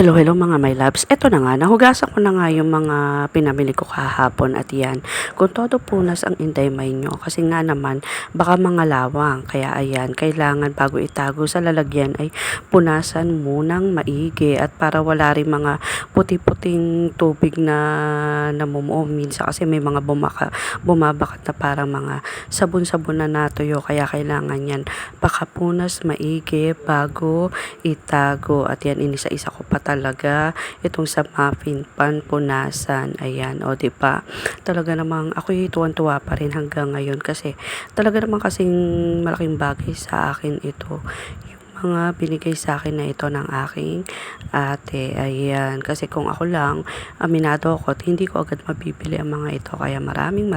Hello, hello mga my loves. Eto na nga, nahugasan ko na nga yung mga pinamili ko kahapon at yan. Kung todo punas ang inday-may nyo, kasi nga naman, baka mga lawang. Kaya ayan, kailangan bago itago sa lalagyan ay punasan munang maigi at para wala rin mga puti-puting tubig na namumuo. Minsan kasi may mga bumabakat na parang mga sabon-sabon na natuyo. Kaya kailangan yan pakapunas maigi bago itago. At yan, inisa-isa ko pa talaga itong sa muffin pan punasan. Ayan, o di ba? Talaga namang ako'y tuwan-tuwa pa rin hanggang ngayon kasi talaga namang kasing malaking bagay sa akin ito. Yung mga binigay sa akin na ito ng aking ate. Ayan, kasi kung ako lang, aminado ako at hindi ko agad mabibili ang mga ito. Kaya maraming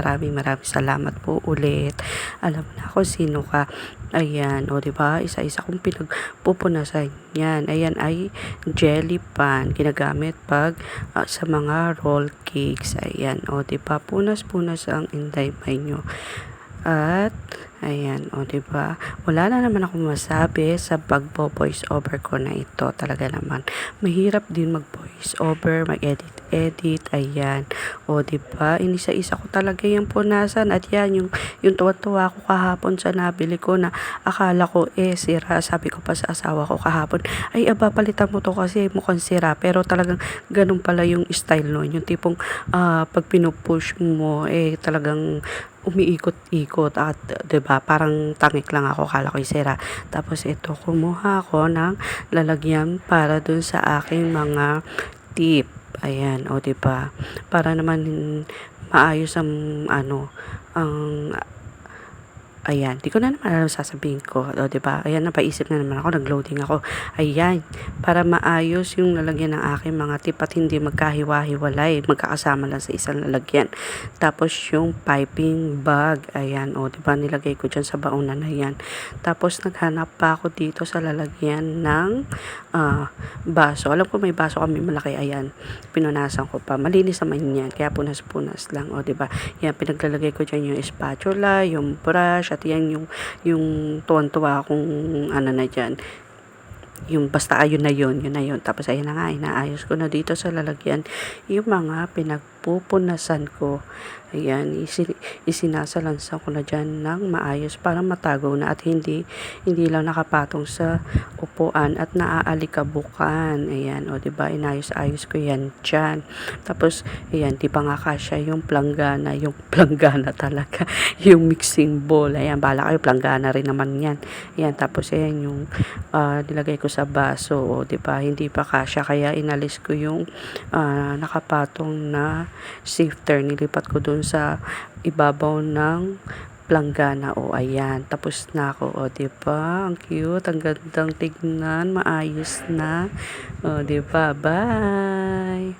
salamat po ulit. Alam na ako sino ka. Ayan, o diba? Isa-isa kong pinagpupunasan yan. Ayan ay jelly pan. Ginagamit pag sa mga roll cakes. Ayan, o diba? Punas-punas ang inday-may nyo. At, ayan, o diba? Wala na naman ako masabi sa pagpo-voice over ko na ito. Talaga naman. Mahirap din mag-voice over, mag-edit, ayan. O diba? Inisa-isa ko talaga yung punasan. At yan, yung tuwa-tuwa ko kahapon sa nabili ko na akala ko sira. Sabi ko pa sa asawa ko kahapon, ay aba, palitan mo to kasi mukhang sira. Pero talagang ganun pala yung style nun. Yung tipong pag pinupush mo, talagang umiikot-ikot at 'di ba parang tangik lang ako, kala ko sira. Tapos ito, kumuha ako ng lalagyan para dun sa aking mga tip. Ayan, o 'di ba? Para naman maayos ang ang ayan, di ko na naman alam sasabihin ko. O, diba? Ayan, napaisip na naman ako. Nag-loading ako. Ayan, para maayos yung lalagyan ng aking mga tip at hindi magkahiwa-hiwalay. Magkakasama lang sa isang lalagyan. Tapos yung piping bag. Ayan, o, diba? Nilagay ko dyan sa baunan na yan. Tapos naghanap pa ako dito sa lalagyan ng baso. Alam ko may baso kami malaki. Ayan, pinunasan ko pa. Malinis naman yan. Kaya punas-punas lang. O, diba? Yan, pinaglalagay ko dyan yung spatula, yung brush, at yan yung tuwan-tuwa akong na dyan. Yung basta ayun na yun. Tapos ayan na nga, inaayos ko na dito sa lalagyan yung mga pinagpupunasan ko. Ayan, isinasalansan ko na dyan ng maayos para matago na at hindi lang nakapatong sa upuan at naaalikabukan. Ayan, o diba, inayos-ayos ko yan dyan. Tapos, ayan, di pa nga kasya yung planggana talaga, yung mixing bowl. Ayan, bala kayo, planggana rin naman yan. Ayan, tapos ayan yung nilagay ko sa baso, o diba, hindi pa kasya, kaya inalis ko yung nakapatong na sifter, nilipat ko dun sa ibabaw ng planggana. O ayan, tapos na ako. O diba, ang cute, ang gandang tignan, maayos na. O diba, bye.